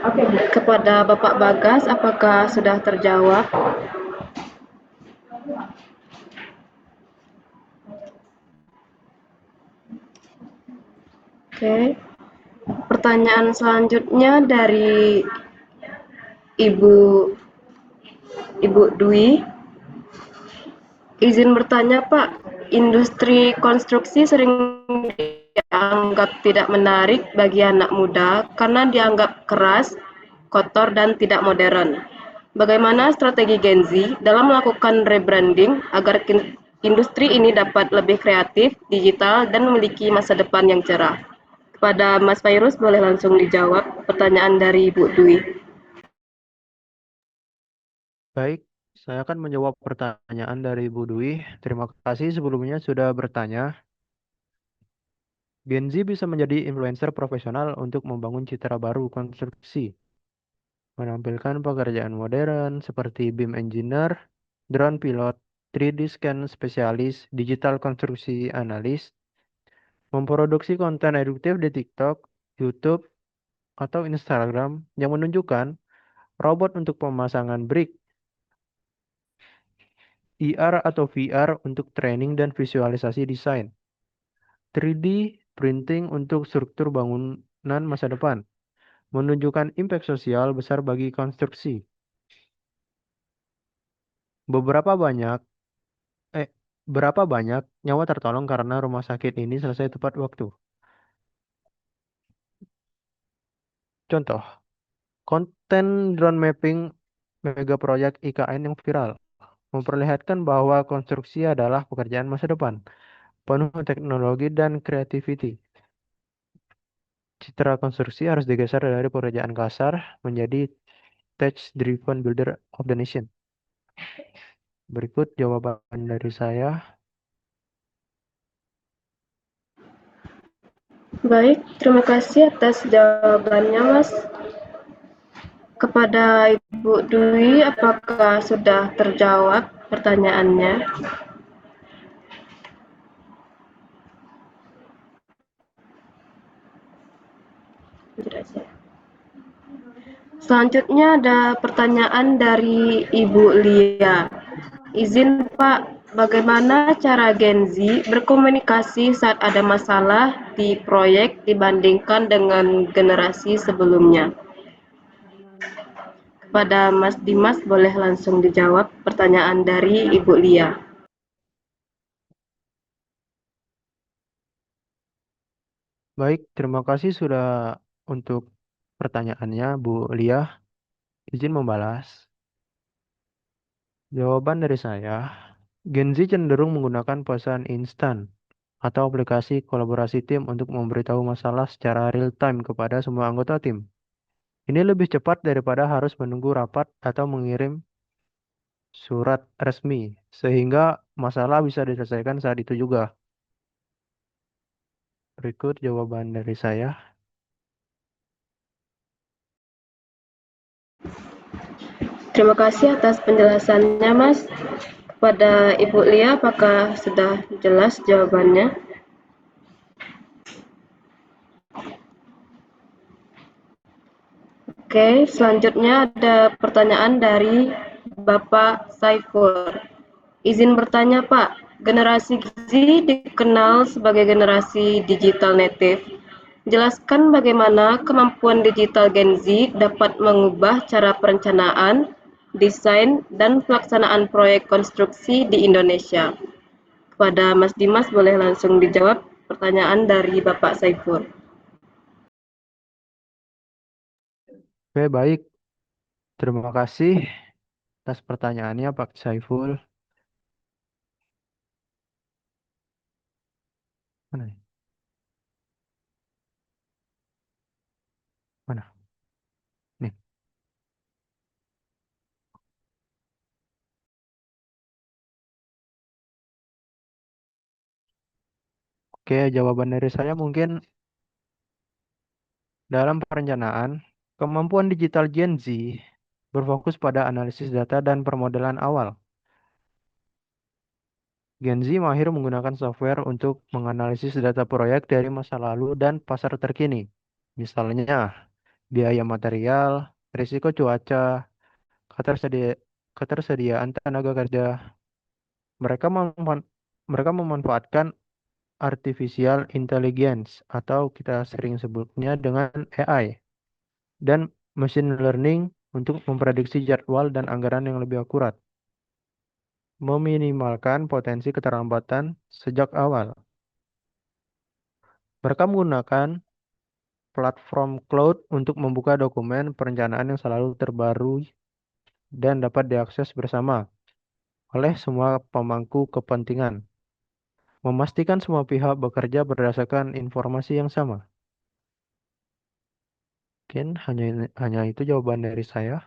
Speaker 2: Kepada Bapak Bagas, apakah sudah terjawab? Oke. Pertanyaan selanjutnya dari Ibu Dwi. Izin bertanya Pak, industri konstruksi sering dianggap tidak menarik bagi anak muda karena dianggap keras, kotor, dan tidak modern. Bagaimana strategi Gen Z dalam melakukan rebranding agar industri ini dapat lebih kreatif, digital, dan memiliki masa depan yang cerah? Kepada Mas Fairuz, boleh langsung dijawab pertanyaan dari Ibu Dwi.
Speaker 3: Baik, Saya akan menjawab pertanyaan dari Bu Dwi. Terima kasih sebelumnya sudah bertanya. Gen Z bisa menjadi influencer profesional untuk membangun citra baru konstruksi, menampilkan pekerjaan modern seperti BIM engineer, drone pilot, 3D scan spesialis, digital konstruksi analis, memproduksi konten eduktif di TikTok, YouTube, atau Instagram yang menunjukkan robot untuk pemasangan brick, IR atau VR untuk training dan visualisasi desain, 3D printing untuk struktur bangunan masa depan, menunjukkan impact sosial besar bagi konstruksi. Beberapa banyak, eh, berapa banyak nyawa tertolong karena rumah sakit ini selesai tepat waktu. Contoh, konten drone mapping mega proyek IKN yang viral memperlihatkan bahwa konstruksi adalah pekerjaan masa depan, penuh teknologi dan creativity. Citra konstruksi harus digeser dari pekerjaan kasar menjadi tech-driven builder of the nation. Berikut jawaban dari saya.
Speaker 2: Baik, terima kasih atas jawabannya, Mas. Kepada Ibu Dwi, apakah sudah terjawab pertanyaannya? Selanjutnya ada pertanyaan dari Ibu Lia. Izin Pak, bagaimana cara Gen Z berkomunikasi saat ada masalah di proyek dibandingkan dengan generasi sebelumnya? Kepada Mas Dimas, boleh langsung dijawab pertanyaan dari Ibu Lia.
Speaker 3: Baik, terima kasih sudah untuk pertanyaannya, Bu Lia. Izin membalas. Jawaban dari saya, Gen Z cenderung menggunakan pesan instan atau aplikasi kolaborasi tim untuk memberitahu masalah secara real time kepada semua anggota tim. Ini lebih cepat daripada harus menunggu rapat atau mengirim surat resmi, sehingga masalah bisa diselesaikan saat itu juga. Berikut jawaban dari saya.
Speaker 2: Terima kasih atas penjelasannya, Mas. Kepada Ibu Lia, apakah sudah jelas jawabannya? Oke, selanjutnya ada pertanyaan dari Bapak Saiful. Izin bertanya, Pak. Generasi Z dikenal sebagai generasi digital native. Jelaskan bagaimana kemampuan digital Gen Z dapat mengubah cara perencanaan, desain, dan pelaksanaan proyek konstruksi di Indonesia. Kepada Mas Dimas, boleh langsung dijawab pertanyaan dari Bapak Saiful.
Speaker 3: Oke, baik. Terima kasih atas pertanyaannya, Pak Saiful. Mana nih? Mana? Nih. Oke, jawaban dari saya mungkin dalam perencanaan, kemampuan digital Gen Z berfokus pada analisis data dan permodelan awal. Gen Z mahir menggunakan software untuk menganalisis data proyek dari masa lalu dan pasar terkini. Misalnya, biaya material, risiko cuaca, ketersediaan tenaga kerja. Mereka mereka memanfaatkan artificial intelligence atau kita sering sebutnya dengan AI dan machine learning untuk memprediksi jadwal dan anggaran yang lebih akurat, meminimalkan potensi keterlambatan sejak awal. Mereka menggunakan platform cloud untuk membuka dokumen perencanaan yang selalu terbaru dan dapat diakses bersama oleh semua pemangku kepentingan, memastikan semua pihak bekerja berdasarkan informasi yang sama. Mungkin hanya itu jawaban dari saya.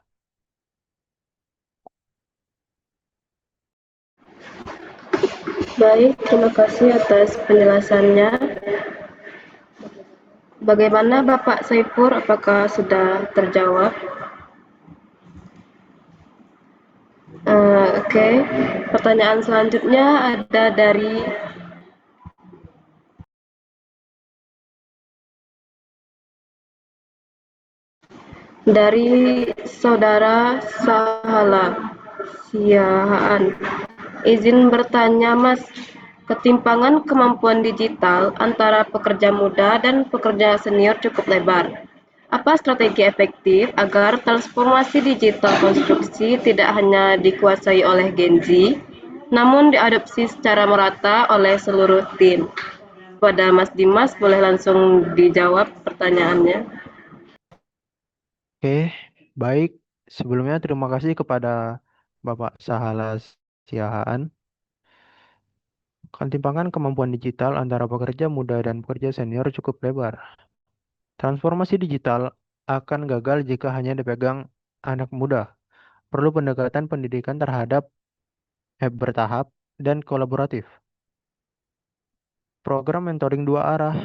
Speaker 2: Baik, terima kasih atas penjelasannya. Bagaimana Bapak Saifur, apakah sudah terjawab? Oke. Pertanyaan selanjutnya ada dari Saudara Sahala Siahaan. Izin bertanya, Mas, ketimpangan kemampuan digital antara pekerja muda dan pekerja senior cukup lebar. Apa strategi efektif agar transformasi digital konstruksi tidak hanya dikuasai oleh Gen Z, namun diadopsi secara merata oleh seluruh tim? Pada Mas Dimas, boleh langsung dijawab pertanyaannya.
Speaker 3: Oke, baik. Sebelumnya terima kasih kepada Bapak Sahala Siahaan. Ketimpangan kemampuan digital antara pekerja muda dan pekerja senior cukup lebar. Transformasi digital akan gagal jika hanya dipegang anak muda. Perlu pendekatan pendidikan terhadap bertahap dan kolaboratif. Program mentoring dua arah.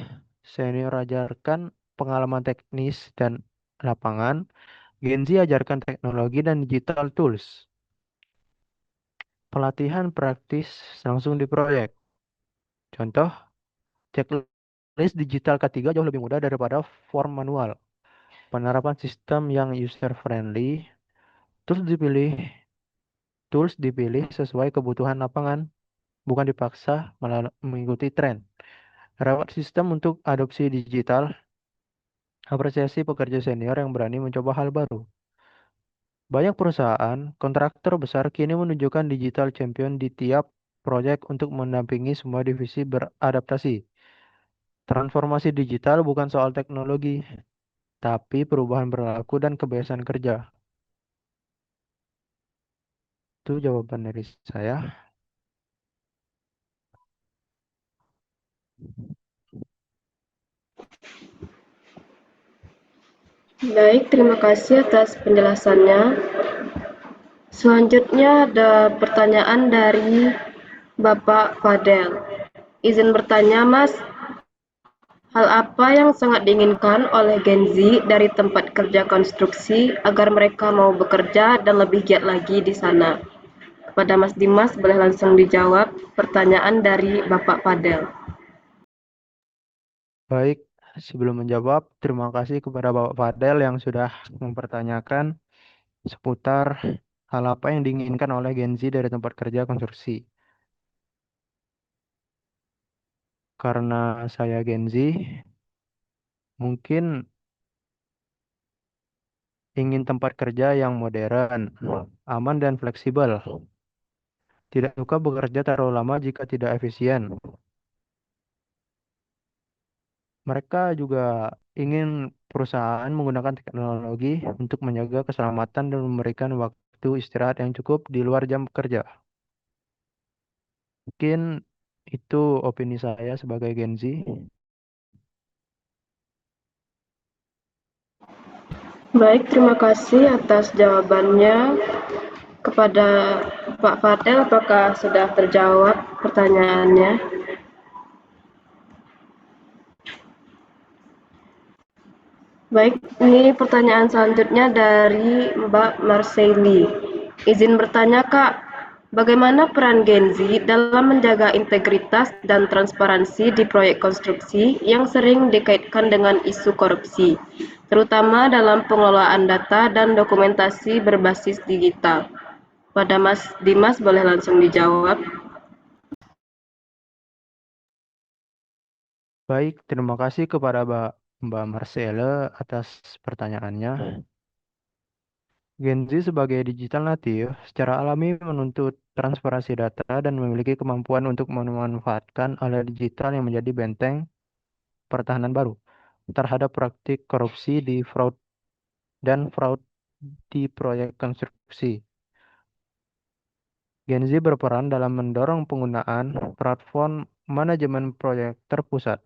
Speaker 3: Senior ajarkan pengalaman teknis dan lapangan. Gen Z ajarkan teknologi dan digital tools. Pelatihan praktis langsung di proyek. Contoh, checklist digital K3 jauh lebih mudah daripada form manual. Penerapan sistem yang user friendly. Tools dipilih Tools dipilih sesuai kebutuhan lapangan, bukan dipaksa mengikuti tren. Rawat sistem untuk adopsi digital. Apresiasi pekerja senior yang berani mencoba hal baru. Banyak perusahaan kontraktor besar kini menunjukkan digital champion di tiap proyek untuk mendampingi semua divisi beradaptasi. Transformasi digital bukan soal teknologi, tapi perubahan perilaku dan kebiasaan kerja. Itu jawaban dari saya.
Speaker 2: Baik, terima kasih atas penjelasannya. Selanjutnya ada pertanyaan dari Bapak Fadel. Izin bertanya, Mas, hal apa yang sangat diinginkan oleh Gen Z dari tempat kerja konstruksi agar mereka mau bekerja dan lebih giat lagi di sana? Kepada Mas Dimas, boleh langsung dijawab pertanyaan dari Bapak Fadel.
Speaker 3: Baik, sebelum menjawab, terima kasih kepada Bapak Fadel yang sudah mempertanyakan seputar hal apa yang diinginkan oleh Gen Z dari tempat kerja konstruksi. Karena saya Gen Z, mungkin ingin tempat kerja yang modern, aman dan fleksibel. Tidak suka bekerja terlalu lama jika tidak efisien. Mereka juga ingin perusahaan menggunakan teknologi untuk menjaga keselamatan dan memberikan waktu istirahat yang cukup di luar jam kerja. Mungkin itu opini saya sebagai Gen Z.
Speaker 2: Baik, terima kasih atas jawabannya. Kepada Pak Fadel, apakah sudah terjawab pertanyaannya? Baik, ini pertanyaan selanjutnya dari Mbak Marceli. Izin bertanya, Kak, bagaimana peran Gen Z dalam menjaga integritas dan transparansi di proyek konstruksi yang sering dikaitkan dengan isu korupsi, terutama dalam pengelolaan data dan dokumentasi berbasis digital? Pada Mas Dimas, boleh langsung dijawab.
Speaker 3: Baik, terima kasih kepada Mbak Marcelle atas pertanyaannya. Gen Z sebagai digital native secara alami menuntut transparansi data dan memiliki kemampuan untuk memanfaatkan alat digital yang menjadi benteng pertahanan baru terhadap praktik korupsi dan fraud di proyek konstruksi. Gen Z berperan dalam mendorong penggunaan platform manajemen proyek terpusat.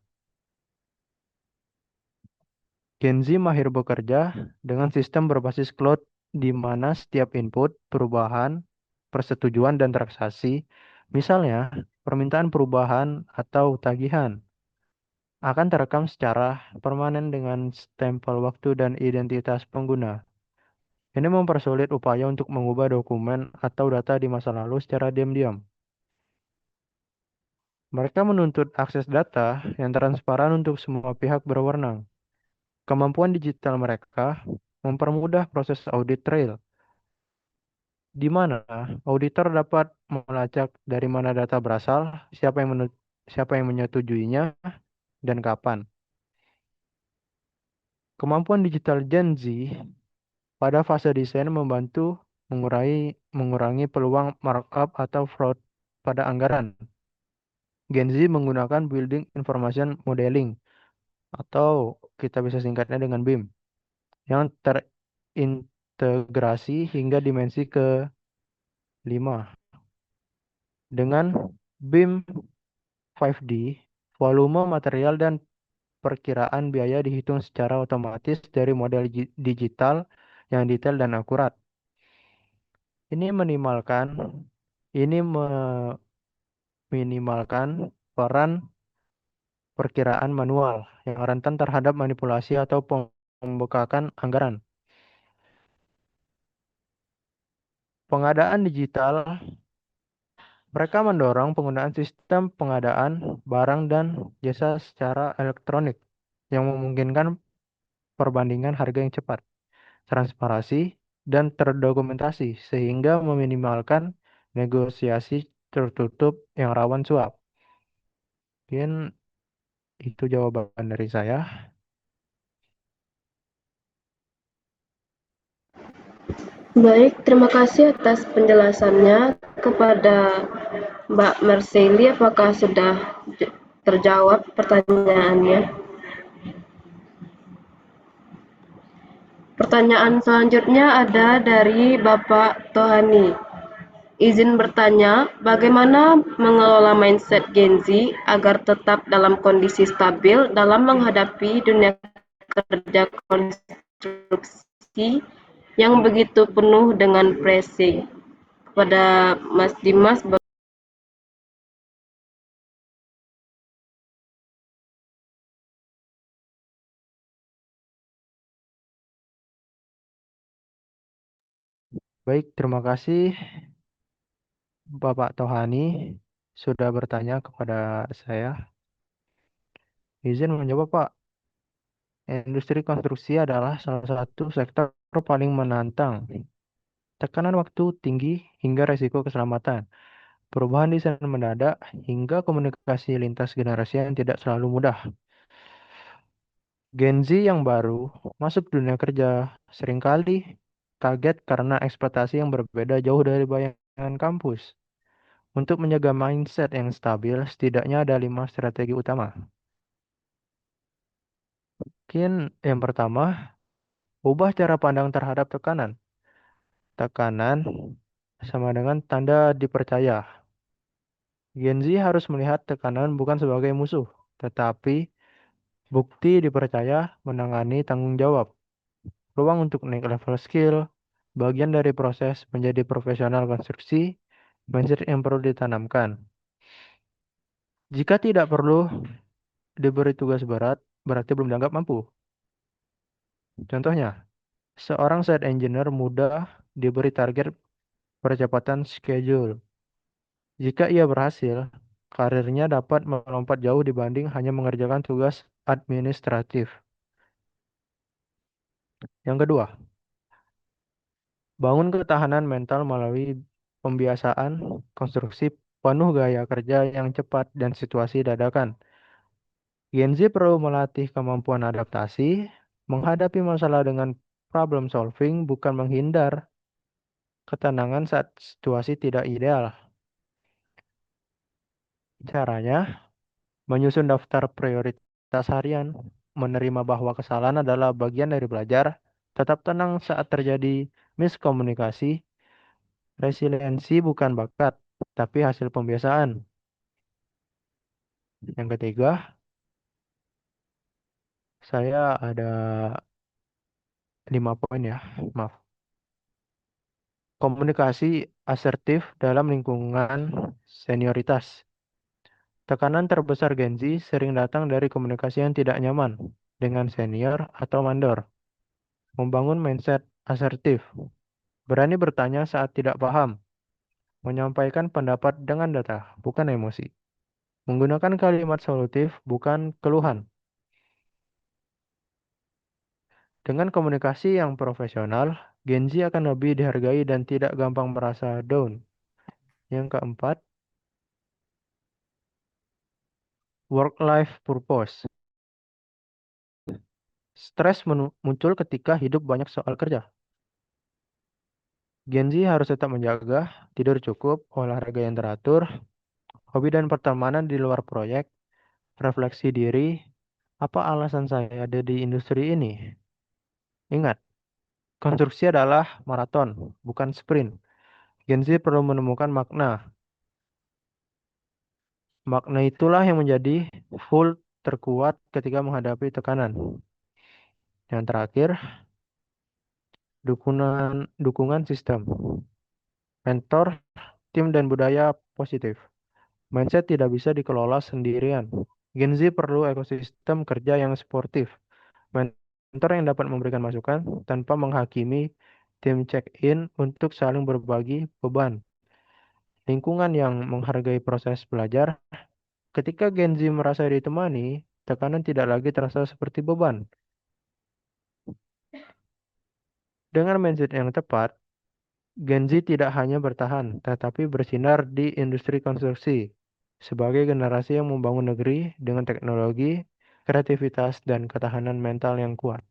Speaker 3: Gen Z mahir bekerja dengan sistem berbasis cloud di mana setiap input, perubahan, persetujuan, dan transaksi, misalnya permintaan perubahan atau tagihan akan terekam secara permanen dengan stempel waktu dan identitas pengguna. Ini mempersulit upaya untuk mengubah dokumen atau data di masa lalu secara diam-diam. Mereka menuntut akses data yang transparan untuk semua pihak berwenang. Kemampuan digital mereka mempermudah proses audit trail, di mana auditor dapat melacak dari mana data berasal, siapa yang menyetujuinya, dan kapan. Kemampuan digital Gen Z pada fase desain membantu mengurangi peluang markup atau fraud pada anggaran. Gen Z menggunakan Building Information Modeling atau kita bisa singkatnya dengan BIM yang terintegrasi hingga dimensi ke-5. Dengan BIM 5D, volume material dan perkiraan biaya dihitung secara otomatis dari model digital yang detail dan akurat. Ini meminimalkan peran perkiraan manual yang rentan terhadap manipulasi atau pembengkakan anggaran. Pengadaan digital, mereka mendorong penggunaan sistem pengadaan barang dan jasa secara elektronik yang memungkinkan perbandingan harga yang cepat, transparansi, dan terdokumentasi sehingga meminimalkan negosiasi tertutup yang rawan suap. Mungkin itu jawaban dari saya.
Speaker 2: Baik, terima kasih atas penjelasannya kepada Mbak Marceli. Apakah sudah terjawab pertanyaannya? Pertanyaan selanjutnya ada dari Bapak Tohani. Izin bertanya, bagaimana mengelola mindset Gen Z agar tetap dalam kondisi stabil dalam menghadapi dunia kerja konstruksi yang begitu penuh dengan pressing? Kepada Mas Dimas,
Speaker 3: Baik, terima kasih Bapak Tohani sudah bertanya kepada saya. Izin menjawab, Pak. Industri konstruksi adalah salah satu sektor paling menantang. Tekanan waktu tinggi hingga resiko keselamatan. Perubahan desain mendadak hingga komunikasi lintas generasi yang tidak selalu mudah. Gen Z yang baru masuk dunia kerja seringkali kaget karena ekspektasi yang berbeda jauh dari bayangan kampus. Untuk menjaga mindset yang stabil, setidaknya ada 5 strategi utama. Mungkin yang pertama, ubah cara pandang terhadap tekanan. Tekanan sama dengan tanda dipercaya. Gen Z harus melihat tekanan bukan sebagai musuh, tetapi bukti dipercaya menangani tanggung jawab. Peluang untuk naik level skill, bagian dari proses menjadi profesional konstruksi, mindset yang perlu ditanamkan. Jika tidak perlu diberi tugas berat, berarti belum dianggap mampu. Contohnya, seorang site engineer muda diberi target percepatan schedule. Jika ia berhasil, karirnya dapat melompat jauh dibanding hanya mengerjakan tugas administratif. Yang kedua, bangun ketahanan mental melalui pembiasaan konstruksi penuh gaya kerja yang cepat dan situasi dadakan. Gen Z perlu melatih kemampuan adaptasi, menghadapi masalah dengan problem solving, bukan menghindar ketenangan saat situasi tidak ideal. Caranya, menyusun daftar prioritas harian, menerima bahwa kesalahan adalah bagian dari belajar, tetap tenang saat terjadi miskomunikasi, resiliensi bukan bakat, tapi hasil pembiasaan. Yang ketiga, saya ada 5 poin ya, maaf. Komunikasi asertif dalam lingkungan senioritas. Tekanan terbesar Gen Z sering datang dari komunikasi yang tidak nyaman dengan senior atau mandor. Membangun mindset asertif, berani bertanya saat tidak paham, menyampaikan pendapat dengan data, bukan emosi. Menggunakan kalimat solutif, bukan keluhan. Dengan komunikasi yang profesional, Gen Z akan lebih dihargai dan tidak gampang merasa down. Yang keempat, work-life purpose. Stres muncul ketika hidup banyak soal kerja. Gen Z harus tetap menjaga tidur cukup, olahraga yang teratur, hobi dan pertemanan di luar proyek, refleksi diri, apa alasan saya ada di industri ini? Ingat, konstruksi adalah maraton, bukan sprint. Gen Z perlu menemukan makna. Makna itulah yang menjadi full terkuat ketika menghadapi tekanan. Yang terakhir, dukungan sistem. Mentor, tim dan budaya positif. Mindset tidak bisa dikelola sendirian. Gen Z perlu ekosistem kerja yang sportif. Mentor yang dapat memberikan masukan tanpa menghakimi, tim check-in untuk saling berbagi beban. Lingkungan yang menghargai proses belajar. Ketika Gen Z merasa ditemani, tekanan tidak lagi terasa seperti beban. Dengan mindset yang tepat, Gen Z tidak hanya bertahan, tetapi bersinar di industri konstruksi sebagai generasi yang membangun negeri dengan teknologi, kreativitas, dan ketahanan mental yang kuat.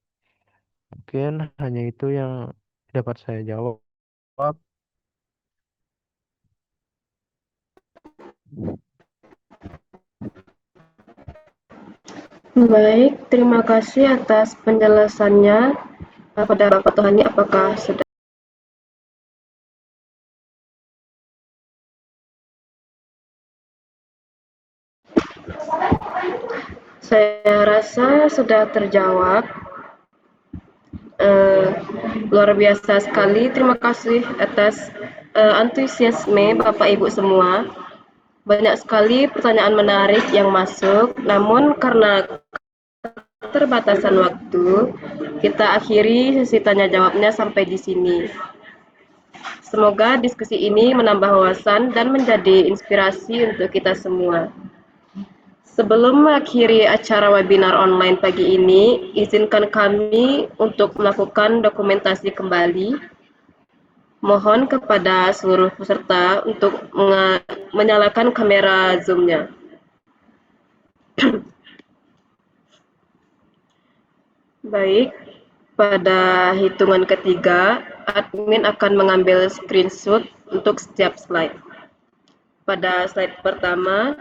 Speaker 3: Mungkin hanya itu yang dapat saya jawab.
Speaker 2: Baik, terima kasih atas penjelasannya. Pada Bapak Tuhani, apakah sudah? Saya rasa sudah terjawab. Luar biasa sekali. Terima kasih atas antusiasme Bapak Ibu semua. Banyak sekali pertanyaan menarik yang masuk, namun karena keterbatasan waktu, kita akhiri sesi tanya jawabnya sampai di sini. Semoga diskusi ini menambah wawasan dan menjadi inspirasi untuk kita semua. Sebelum mengakhiri acara webinar online pagi ini, izinkan kami untuk melakukan dokumentasi kembali. Mohon kepada seluruh peserta untuk menyalakan kamera Zoom-nya. Baik, pada hitungan ketiga, admin akan mengambil screenshot untuk setiap slide. Pada slide pertama,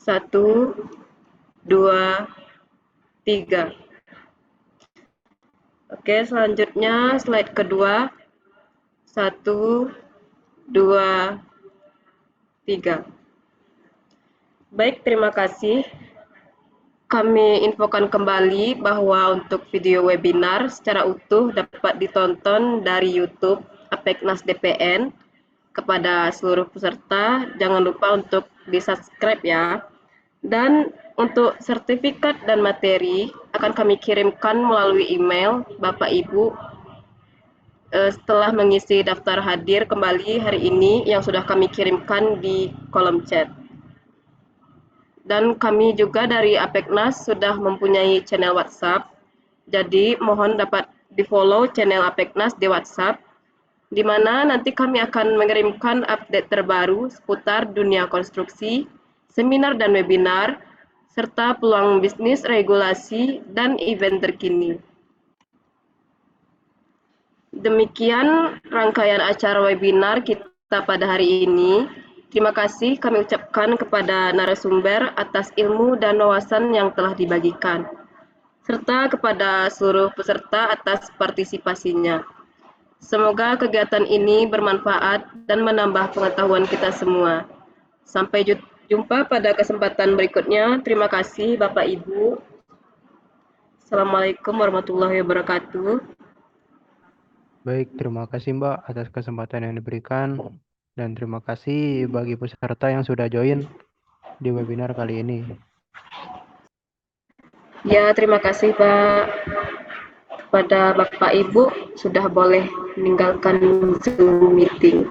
Speaker 2: 1, 2, 3. Oke, selanjutnya slide kedua, 1, 2, 3. Baik, terima kasih. Kami infokan kembali bahwa untuk video webinar secara utuh dapat ditonton dari YouTube Apeknas DPN. Kepada seluruh peserta, jangan lupa untuk di-subscribe ya. Dan untuk sertifikat dan materi akan kami kirimkan melalui email Bapak Ibu setelah mengisi daftar hadir kembali hari ini yang sudah kami kirimkan di kolom chat. Dan kami juga dari Apeknas sudah mempunyai channel WhatsApp. Jadi mohon dapat di-follow channel Apeknas di WhatsApp, di mana nanti kami akan mengirimkan update terbaru seputar dunia konstruksi, seminar dan webinar, serta peluang bisnis, regulasi, dan event terkini. Demikian rangkaian acara webinar kita pada hari ini. Terima kasih kami ucapkan kepada narasumber atas ilmu dan wawasan yang telah dibagikan, serta kepada seluruh peserta atas partisipasinya. Semoga kegiatan ini bermanfaat dan menambah pengetahuan kita semua. Sampai jumpa pada kesempatan berikutnya. Terima kasih Bapak Ibu. Assalamualaikum warahmatullahi wabarakatuh.
Speaker 3: Baik, terima kasih Mbak atas kesempatan yang diberikan. Dan terima kasih bagi peserta yang sudah join. di webinar kali ini.
Speaker 2: Ya, terima kasih Pak. Kepada Bapak Ibu sudah boleh meninggalkan Zoom meeting.